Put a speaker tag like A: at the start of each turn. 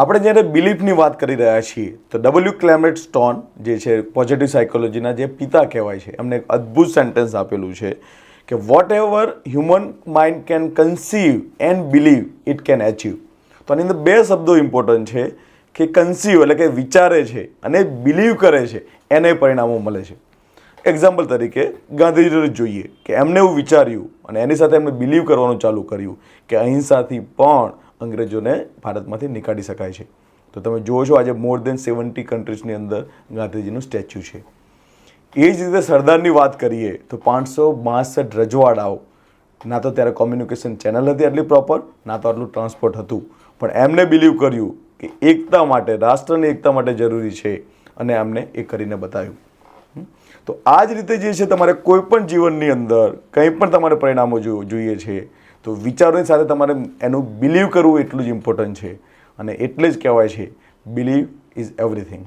A: આપણે જ્યારે બિલીફની વાત કરી રહ્યા છીએ તો ડબલ્યુ ક્લેમેટ સ્ટોન જે છે પોઝિટિવ સાયકોલોજીના જે પિતા કહેવાય છે, એમને એક અદ્ભુત સેન્ટેન્સ આપેલું છે કે whatever human mind can conceive and believe it can achieve. તો આની અંદર બે શબ્દો ઇમ્પોર્ટન્ટ છે કે કન્સીવ એટલે કે વિચારે છે અને બિલીવ કરે છે એને પરિણામો મળે છે. એક્ઝામ્પલ તરીકે ગાંધીજીને જોઈએ કે એમને એવું વિચાર્યું અને એની સાથે એમને બિલીવ કરવાનું ચાલુ કર્યું કે અહિંસાથી પણ અંગ્રેજોને ભારતમાંથી નીકાળી શકાય છે. તો તમે જુઓ છો આજે મોર દેન 70 કન્ટ્રીઝની અંદર ગાંધીજીનું સ્ટેચ્યુ છે. એ જ રીતે સરદારની વાત કરીએ તો 562 રજવાડાઓ, ના તો ત્યારે કોમ્યુનિકેશન ચેનલ હતી આટલી પ્રોપર, ના તો આટલું ટ્રાન્સપોર્ટ હતું, પણ એમને બિલીવ કર્યું કે એકતા માટે, રાષ્ટ્રની એકતા માટે જરૂરી છે અને એમને એ કરીને બતાવ્યું. તો આ જ રીતે જે છે તમારે કોઈ પણ જીવનની અંદર કંઈ પણ તમારે પરિણામો જોઈએ છે તો વિચારોની સાથે તમારે એનું બિલીવ કરવું એટલું જ ઇમ્પોર્ટન્ટ છે અને એટલે જ કહેવાય છે બિલીવ ઇઝ એવરીથિંગ.